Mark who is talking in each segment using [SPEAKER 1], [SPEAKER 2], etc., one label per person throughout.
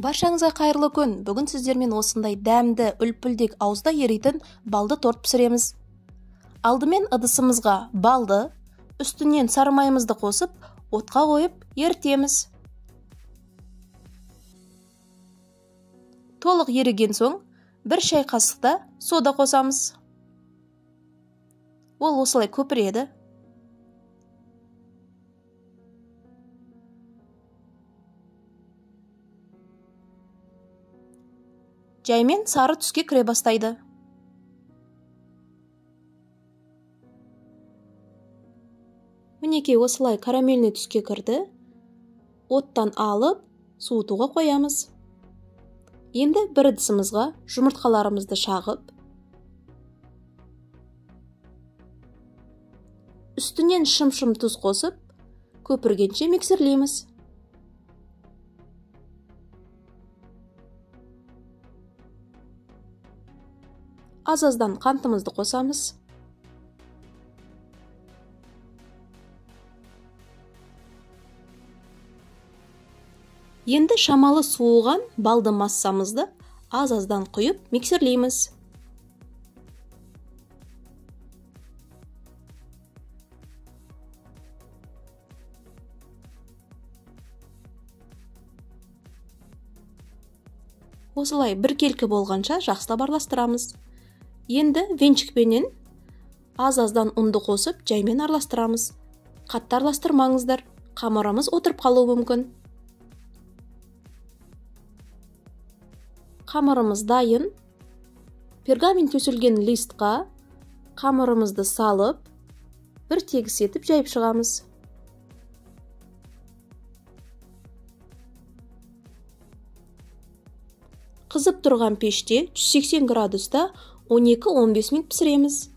[SPEAKER 1] Баршаңызға қайырлы күн. Бүгін сіздермен осындай дәмді, үлпілдек аузда еритін балды торт пісіреміз. Алдымен ыдысымызға балды, үстінен сары майымызды қосып, отқа қойып ерітеміз. Толық еріген соң, 1 шай қасықта сода қосамыз. Ол осылай көпіреді. Жаймен сары түске кіре бастайды. Мінекей осылай карамельный түске кірді. Оттан алып, суытуға қоямыз. Енді бір ыдысымызға жұмыртқаларымызды шағып, үстінен шым-шым тұз қосып, көпіргенше миксерлейміз. Аз-аздан қантымызды қосамыз. Енді шамалы суыған балды массамызды аз-аздан құйып миксерлейміз. Осылай біркелкі болғанша жақсылап араластырамыз. Енді венчикпенен аз-аздан ұнды қосып, жаймен араластырамыз. Қатты араластырмаңыздар, қамырымыз отырып қалуы мүмкін. Қамырымыз дайын. Пергамент төселген листқа қамырымызды салып, бір тегіс етіп жайып шығамыз. Қызып тұрған пеште 180 градуста 12-15 минут пісіреміз.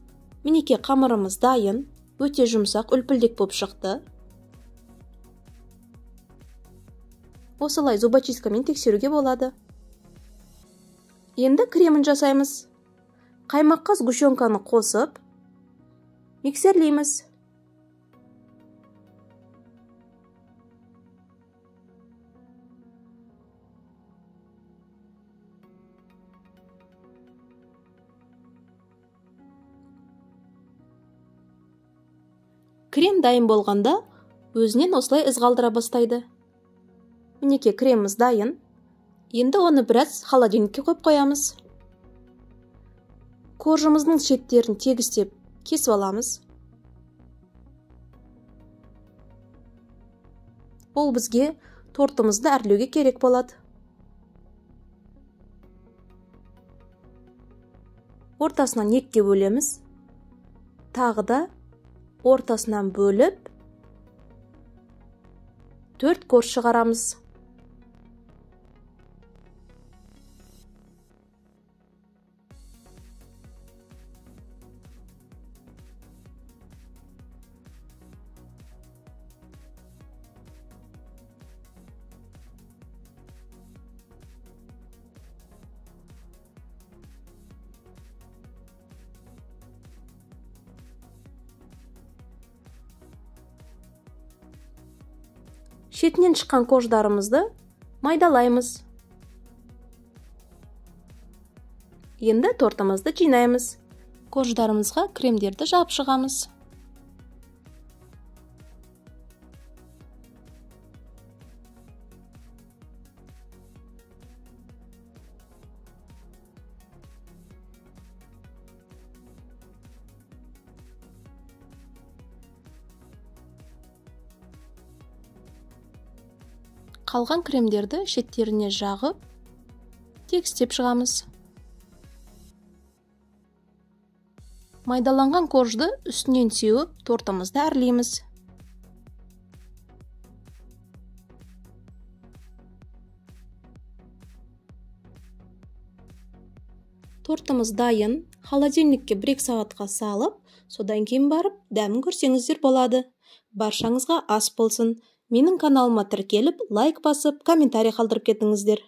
[SPEAKER 1] Мінекей қамырымыз дайын, өте жұмсақ, үлпілдек болып шықты. Осылай зубочисткамен тексеруге болады. Енді кремін жасаймыз. Қаймаққа сгущенканы қосып, миксерлейміз. Крем дайын болғанда, өзінен осылай із қалдыра бастайды. Мінекей креміміз дайын. Енді оны біраз холодильникке қойып қоямыз. Коржымыздың шеттерін тегістеп кесіп аламыз. Ол бізге тортымызды әрлеуге керек болады. Ортасынан 2-ге бөлеміз. Тағы да ортасынан бөліп 4 корж шығарамыз. Шетінен шыққан корждарымызды майдалаймыз. Енді тортымызды жинаймыз. Корждарымызға кремдерді жағып шығамыз. Қалған кремдерді шеттеріне жағып, тегістеп шығамыз. Майдаланған коржды үстінен сеуіп, тортымызды әрлейміз. Тортымыз дайын, холодильникке 1-2 сағатқа салып, содан кейін барып, дәмін көрсеңіздер болады. Баршаңызға ас болсын. Менің каналыма тіркеліп, лайк басып, комментарий қалдырып кетіңіздер.